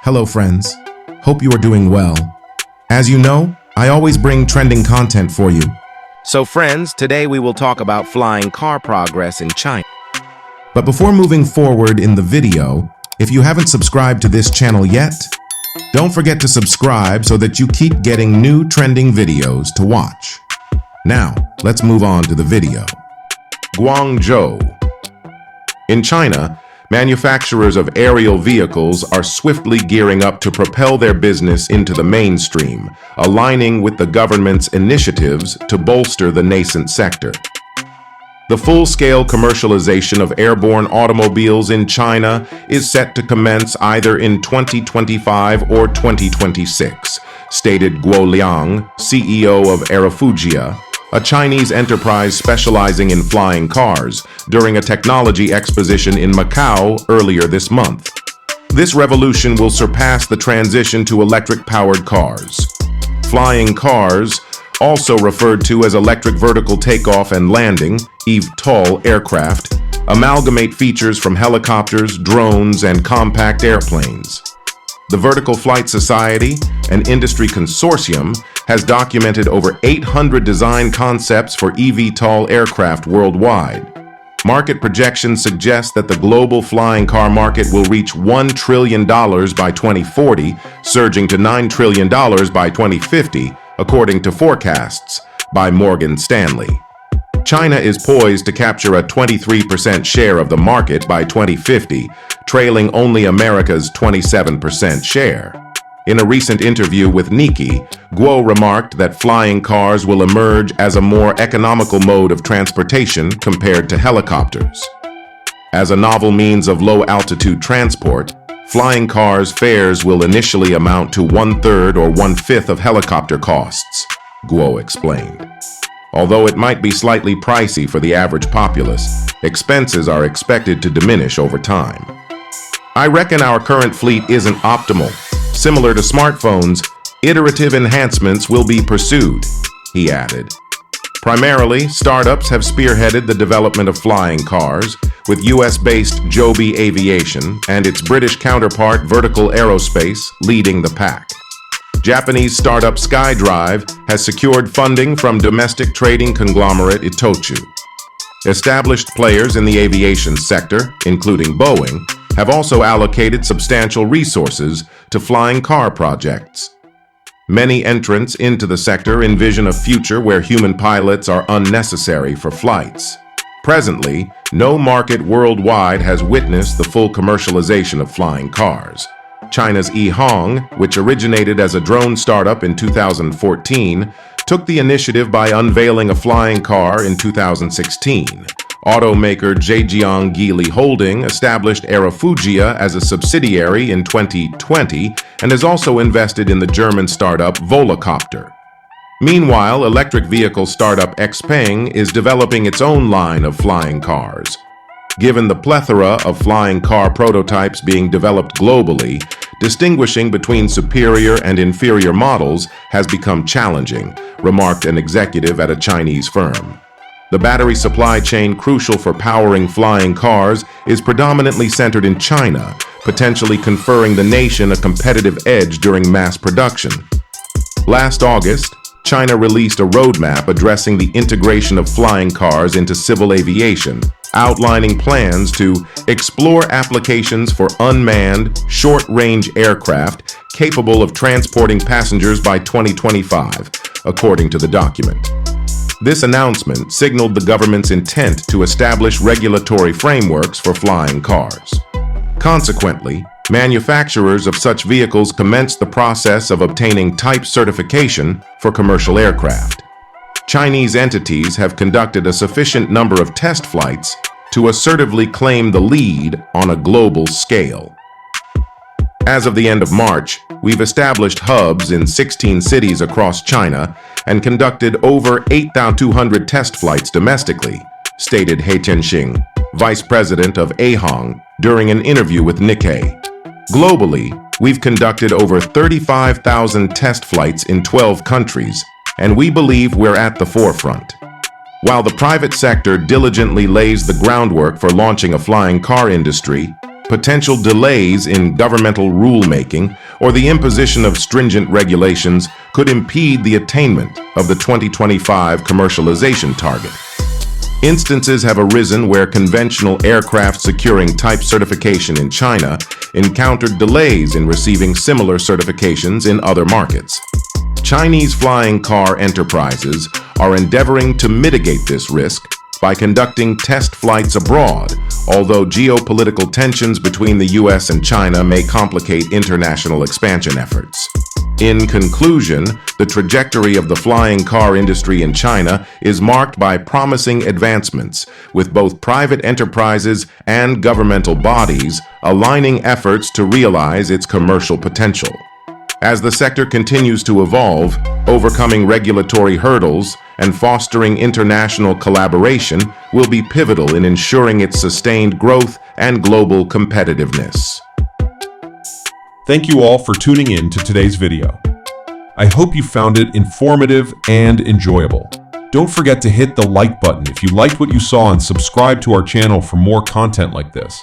Hello friends, hope you are doing well. As you know, I always bring trending content for you. So friends, today we will talk about flying car progress in China. But before moving forward in the video, if you haven't subscribed to this channel yet, don't forget to subscribe so that you keep getting new trending videos to watch. Now, let's move on to the video. Guangzhou. In China, manufacturers of aerial vehicles are swiftly gearing up to propel their business into the mainstream, aligning with the government's initiatives to bolster the nascent sector. The full-scale commercialization of airborne automobiles in China is set to commence either in 2025 or 2026, stated Guo Liang, CEO of Aerofugia, a Chinese enterprise specializing in flying cars, during a technology exposition in Macau earlier this month. This revolution will surpass the transition to electric-powered cars. Flying cars, also referred to as electric vertical takeoff and landing, eVTOL aircraft, amalgamate features from helicopters, drones, and compact airplanes. The Vertical Flight Society, an industry consortium, has documented over 800 design concepts for eVTOL aircraft worldwide. Market projections suggest that the global flying car market will reach $1 trillion by 2040, surging to $9 trillion by 2050, according to forecasts by Morgan Stanley. China is poised to capture a 23% share of the market by 2050, trailing only America's 27% share. In a recent interview with Nikkei, Guo remarked that flying cars will emerge as a more economical mode of transportation compared to helicopters. As a novel means of low-altitude transport, flying cars' fares will initially amount to 1/3 or 1/5 of helicopter costs, Guo explained. Although it might be slightly pricey for the average populace, expenses are expected to diminish over time. I reckon our current fleet isn't optimal. Similar to smartphones, iterative enhancements will be pursued, he added. Primarily, startups have spearheaded the development of flying cars, with US-based Joby Aviation and its British counterpart Vertical Aerospace leading the pack. Japanese startup SkyDrive has secured funding from domestic trading conglomerate Itochu. Established players in the aviation sector, including Boeing, have also allocated substantial resources to flying car projects. Many entrants into the sector envision a future where human pilots are unnecessary for flights. Presently, no market worldwide has witnessed the full commercialization of flying cars. China's eHong, which originated as a drone startup in 2014, took the initiative by unveiling a flying car in 2016. Automaker Zhejiang Geely Holding established Aerofugia as a subsidiary in 2020 and has also invested in the German startup Volocopter. Meanwhile, electric vehicle startup Xpeng is developing its own line of flying cars. Given the plethora of flying car prototypes being developed globally, distinguishing between superior and inferior models has become challenging, remarked an executive at a Chinese firm. The battery supply chain crucial for powering flying cars is predominantly centered in China, potentially conferring the nation a competitive edge during mass production. Last August, China released a roadmap addressing the integration of flying cars into civil aviation, outlining plans to explore applications for unmanned, short-range aircraft capable of transporting passengers by 2025, according to the document. This announcement signaled the government's intent to establish regulatory frameworks for flying cars. Consequently, manufacturers of such vehicles commenced the process of obtaining type certification for commercial aircraft. Chinese entities have conducted a sufficient number of test flights to assertively claim the lead on a global scale. As of the end of March, we've established hubs in 16 cities across China and conducted over 8,200 test flights domestically, stated He Tianxing, vice president of eHong, during an interview with Nikkei. Globally, we've conducted over 35,000 test flights in 12 countries, and we believe we're at the forefront. While the private sector diligently lays the groundwork for launching a flying car industry, potential delays in governmental rulemaking, or the imposition of stringent regulations could impede the attainment of the 2025 commercialization target. Instances have arisen where conventional aircraft securing type certification in China encountered delays in receiving similar certifications in other markets. Chinese flying car enterprises are endeavoring to mitigate this risk by conducting test flights abroad, although geopolitical tensions between the US and China may complicate international expansion efforts. In conclusion, the trajectory of the flying car industry in China is marked by promising advancements, with both private enterprises and governmental bodies aligning efforts to realize its commercial potential. As the sector continues to evolve, overcoming regulatory hurdles and fostering international collaboration will be pivotal in ensuring its sustained growth and global competitiveness. Thank you all for tuning in to today's video. I hope you found it informative and enjoyable. Don't forget to hit the like button if you liked what you saw and subscribe to our channel for more content like this.